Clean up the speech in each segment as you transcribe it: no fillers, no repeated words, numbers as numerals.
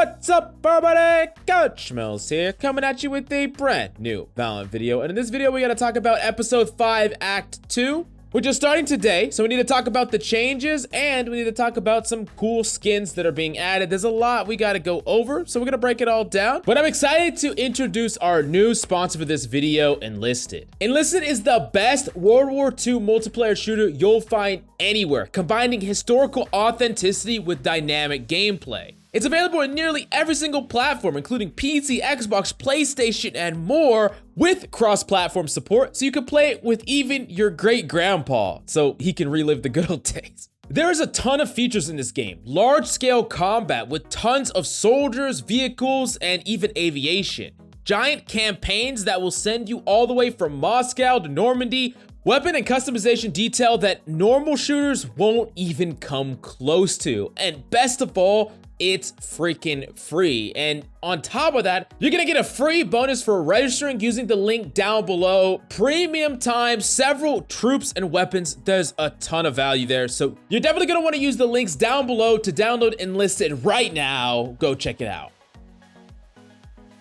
What's up, everybody? Coach Mills here, coming at you with a brand new Valorant video. And in this video, we gotta talk about episode 5, act 2, which is starting today. So we need to talk about the changes, and we need to talk about some cool skins that are being added. There's a lot we gotta go over, so we're gonna break it all down. But I'm excited to introduce our new sponsor for this video, Enlisted. Enlisted is the best World War II multiplayer shooter you'll find anywhere, combining historical authenticity with dynamic gameplay. It's available in nearly every single platform, including PC, Xbox, PlayStation, and more, with cross-platform support, so you can play it with even your great-grandpa, so he can relive the good old days. There is a ton of features in this game. Large-scale combat with tons of soldiers, vehicles, and even aviation. Giant campaigns that will send you all the way from Moscow to Normandy. Weapon and customization detail that normal shooters won't even come close to. And best of all, it's freaking free. And on top of that, you're gonna get a free bonus for registering using the link down below. Premium time, several troops and weapons. There's a ton of value there. So you're definitely gonna wanna use the links down below to download Enlisted right now. Go check it out.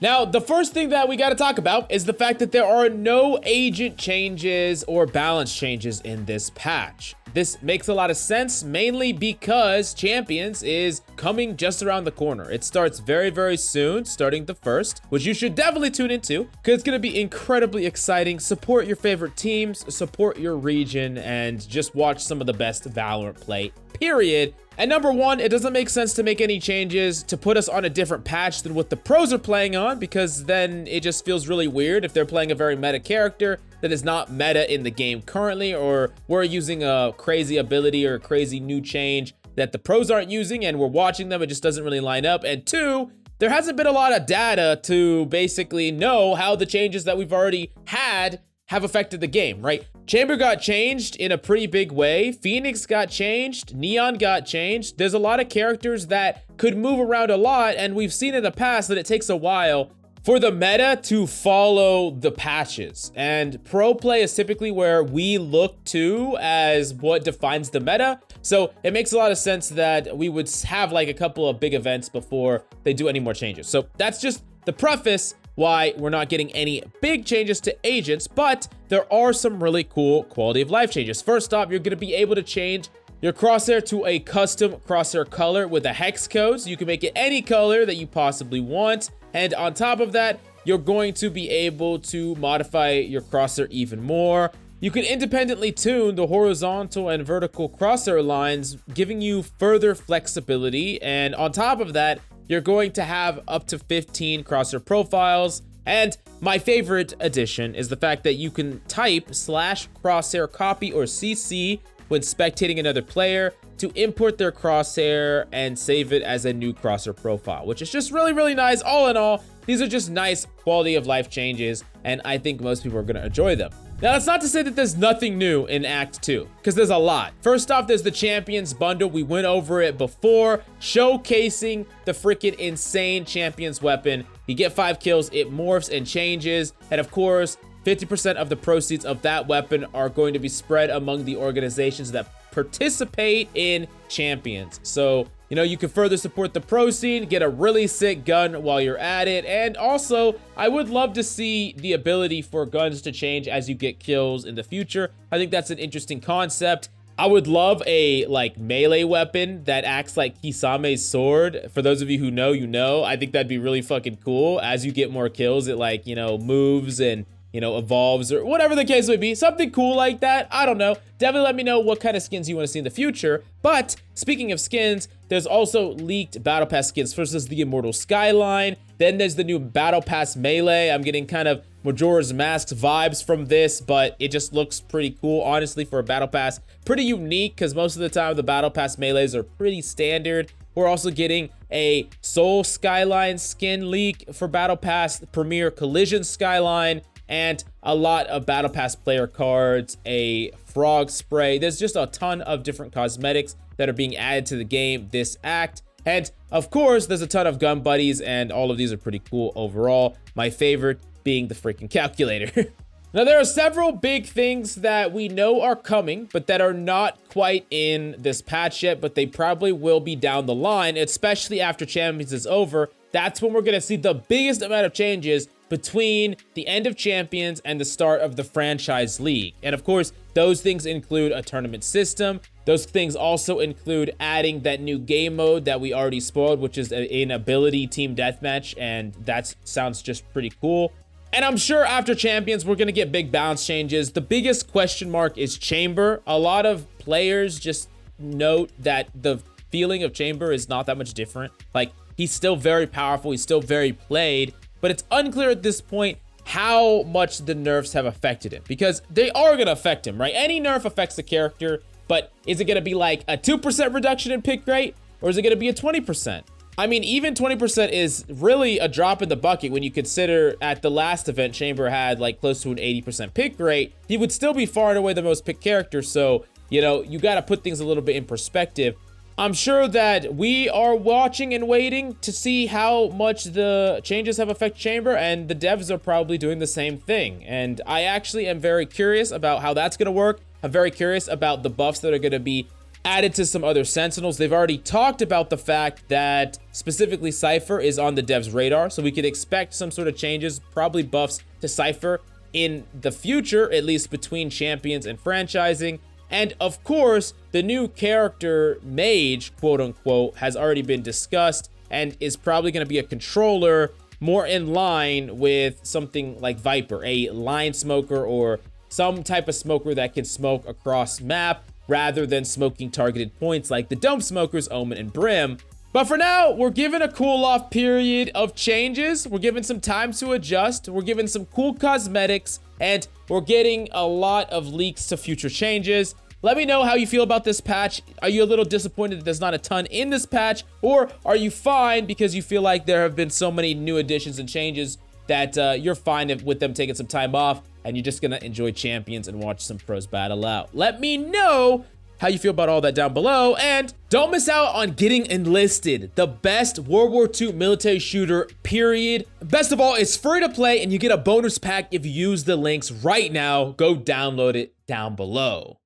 Now, the first thing that we got to talk about is the fact that there are no agent changes or balance changes in this patch. This makes a lot of sense, mainly because Champions is coming just around the corner. It starts very, very soon, starting the 1st, which you should definitely tune into because it's going to be incredibly exciting. Support your favorite teams, support your region, and just watch some of the best Valorant play, period. And number one, it doesn't make sense to make any changes to put us on a different patch than what the pros are playing on, because then it just feels really weird if they're playing a very meta character that is not meta in the game currently, or we're using a crazy ability or a crazy new change that the pros aren't using and we're watching them. It just doesn't really line up. And two, there hasn't been a lot of data to basically know how the changes that we've already had have affected the game, right? Chamber got changed in a pretty big way. Phoenix got changed. Neon got changed. There's a lot of characters that could move around a lot, and we've seen in the past that it takes a while for the meta to follow the patches. And pro play is typically where we look to as what defines the meta. So it makes a lot of sense that we would have like a couple of big events before they do any more changes. So that's just the preface why we're not getting any big changes to agents, but there are some really cool quality of life changes. First off, you're going to be able to change your crosshair to a custom crosshair color with a hex code, so you can make it any color that you possibly want. And on top of that, you're going to be able to modify your crosshair even more. You can independently tune the horizontal and vertical crosshair lines, giving you further flexibility. And on top of that, you're going to have up to 15 crosshair profiles. And my favorite addition is the fact that you can type /crosshair copy or CC when spectating another player to import their crosshair and save it as a new crosshair profile, which is just really, really nice. All in all, these are just nice quality of life changes, and I think most people are gonna enjoy them. Now, that's not to say that there's nothing new in Act 2, because there's a lot. First off, there's the Champions bundle. We went over it before, showcasing the freaking insane Champions weapon. You get 5 kills, it morphs and changes, and of course, 50% of the proceeds of that weapon are going to be spread among the organizations that participate in Champions. So, you know, you can further support the pro scene, get a really sick gun while you're at it. And also, I would love to see the ability for guns to change as you get kills in the future. I think that's an interesting concept. I would love a like melee weapon that acts like Kisame's sword. For those of you who know, you know. I think that'd be really fucking cool. As you get more kills, it like, you know, moves and, you know, evolves or whatever the case may be. Something cool like that. I don't know. Definitely let me know what kind of skins you want to see in the future. But speaking of skins, there's also leaked Battle Pass skins. First is the Immortal Skyline. Then there's the new Battle Pass Melee. I'm getting kind of Majora's Mask vibes from this, but it just looks pretty cool, honestly, for a Battle Pass. Pretty unique, because most of the time the Battle Pass Melees are pretty standard. We're also getting a Soul Skyline skin leak for Battle Pass, Premier Collision Skyline, and a lot of Battle Pass player cards, a frog spray. There's just a ton of different cosmetics that are being added to the game this act. And of course, there's a ton of gun buddies, and all of these are pretty cool overall. My favorite being the freaking calculator. Now, there are several big things that we know are coming, but that are not quite in this patch yet, but they probably will be down the line, especially after Champions is over. That's when we're going to see the biggest amount of changes between the end of Champions and the start of the franchise league. And of course, those things include a tournament system. Those things also include adding that new game mode that we already spoiled, which is an ability team deathmatch, and that sounds just pretty cool. And I'm sure after Champions, we're going to get big balance changes. The biggest question mark is Chamber. A lot of players just note that the feeling of Chamber is not that much different. Like, he's still very powerful. He's still very played. But it's unclear at this point how much the nerfs have affected him. Because they are going to affect him, right? Any nerf affects the character. But is it going to be like a 2% reduction in pick rate? Or is it going to be a 20%? I mean, even 20% is really a drop in the bucket when you consider at the last event, Chamber had like close to an 80% pick rate. He would still be far and away the most picked character. So, you know, you got to put things a little bit in perspective. I'm sure that we are watching and waiting to see how much the changes have affected Chamber, and the devs are probably doing the same thing. And I actually am very curious about how that's going to work. I'm very curious about the buffs that are going to be added to some other Sentinels. They've already talked about the fact that specifically Cypher is on the devs' radar, so we could expect some sort of changes, probably buffs to Cypher in the future, at least between Champions and franchising. And of course, the new character Mage, quote unquote, has already been discussed and is probably going to be a controller more in line with something like Viper, a line smoker or some type of smoker that can smoke across map, rather than smoking targeted points like the Dome Smokers, Omen, and Brim. But for now, we're given a cool-off period of changes. We're given some time to adjust. We're given some cool cosmetics, and we're getting a lot of leaks to future changes. Let me know how you feel about this patch. Are you a little disappointed that there's not a ton in this patch? Or are you fine because you feel like there have been so many new additions and changes that you're fine with them taking some time off and you're just gonna enjoy Champions and watch some pros battle out? Let me know how you feel about all that down below, and don't miss out on getting enlisted, the best World War II military shooter, period. Best of all, it's free to play and you get a bonus pack if you use the links right now. Go download it down below.